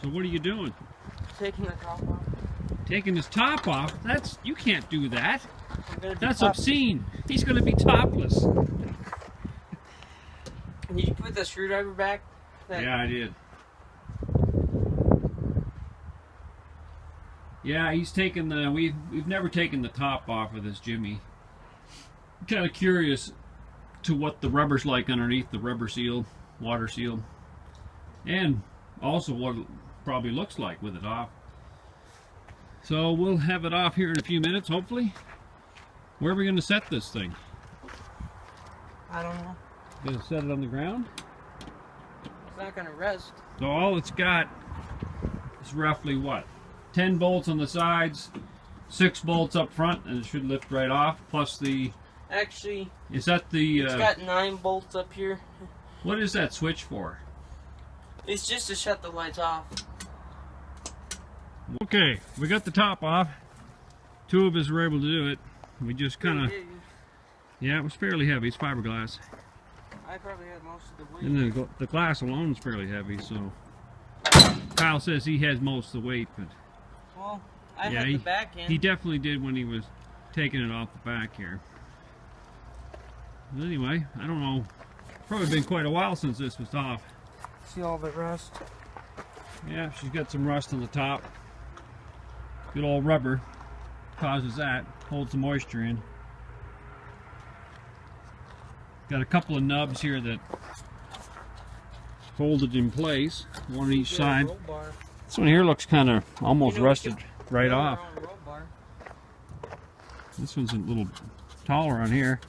So what are you doing? Taking the top off. Taking his top off? You can't do that. That's topless. obscene. He's gonna be topless. Did you put the screwdriver back? Yeah, I did. Yeah, he's taken the. We've never taken the top off of this Jimmy. I'm kind of curious to what the rubber's like underneath the rubber seal, water seal, and also what it probably looks like with it off. So we'll have it off here in a few minutes, hopefully. Where are we going to set this thing? I don't know. Going to set it on the ground? It's not going to rest. So all it's got is roughly what? 10 bolts on the sides, 6 bolts up front, and it should lift right off. Plus the. Actually, is that the? It's got 9 bolts up here. What is that switch for? It's just to shut the lights off. Okay, we got the top off. 2 of us were able to do it. We just kind of. Yeah, it was fairly heavy. It's fiberglass. I probably had most of the weight. And then the glass alone is fairly heavy, so. Kyle says he has most of the weight, but. Well, I had the back end. He definitely did when he was taking it off the back here. But anyway, I don't know. Probably been quite a while since this was off. See all the rust? Yeah, she's got some rust on the top. Good old rubber causes that. Holds the moisture in. Got a couple of nubs here that hold it in place. One on each side. This one here looks kind of almost rusted right off. This one's a little taller on here.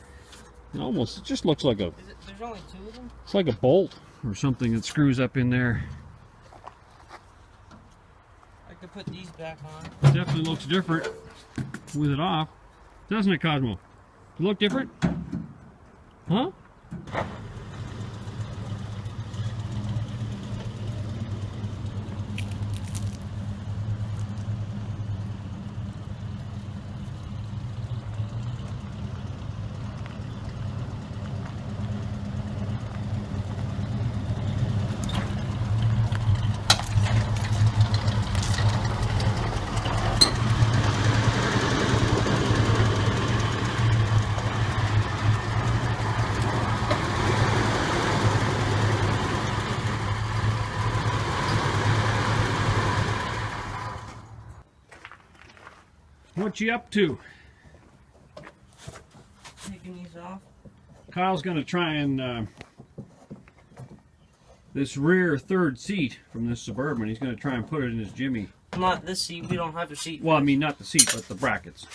It just looks like a. There's only 2 of them? It's like a bolt or something that screws up in there. I could put these back on. It definitely looks different with it off. Doesn't it, Cosmo? Does it look different? Huh? What you up to? Taking these off. Kyle's going to try and this rear third seat from this Suburban, he's going to try and put it in his Jimmy. Not this seat. We don't have a seat. Well, I mean not the seat, but the brackets.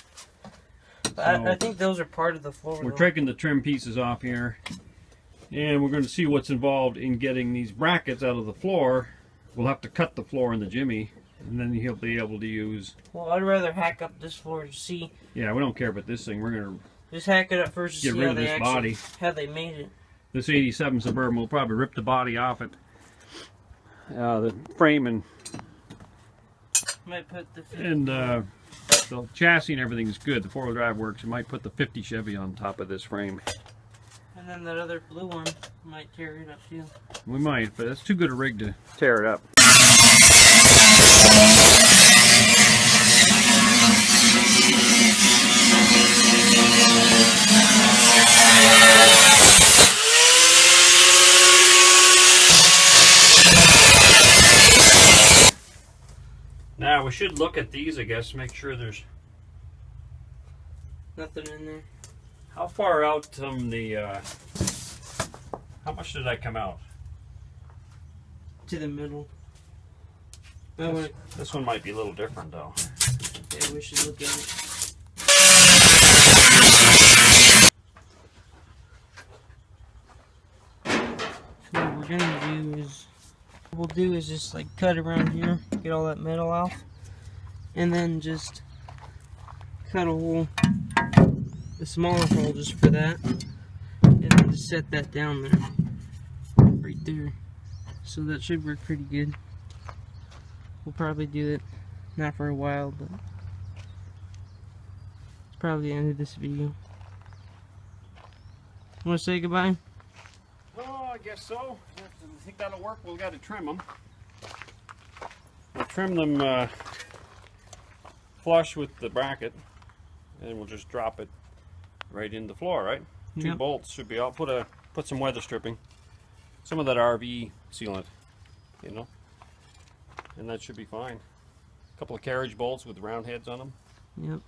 So I think those are part of the floor. We're taking the trim pieces off here, and we're going to see what's involved in getting these brackets out of the floor. We'll have to cut the floor in the Jimmy, and then he'll be able to use. Well, I'd rather hack up this floor to see. Yeah, we don't care about this thing. We're going to just hack it up first to get see rid how of this body. How they made it. This 87 Suburban will probably rip the body off it. The frame and might put the 50 and the chassis and everything is good. The 4-wheel drive works. You might put the 50 Chevy on top of this frame. And then that other blue one might tear it up too. We might, but it's too good a rig to tear it up. Now we should look at these, I guess, to make sure there's nothing in there. How far out from the how much did that come out? To the middle. This one might be a little different though. Yeah, we should look at it. So what we're gonna do is just like cut around here, get all that metal off, and then just cut a hole, a smaller hole just for that, and then just set that down there, right there. So that should work pretty good. We'll probably do it, not for a while, but it's probably the end of this video. Want to say goodbye? Oh, I guess so. I think that'll work. We've got to trim them. trim them flush with the bracket, and we'll just drop it right in the floor, right? Two Yep. bolts should be. I'll put some weather stripping, some of that RV sealant, you know, and that should be fine. A couple of carriage bolts with round heads on them. Yep.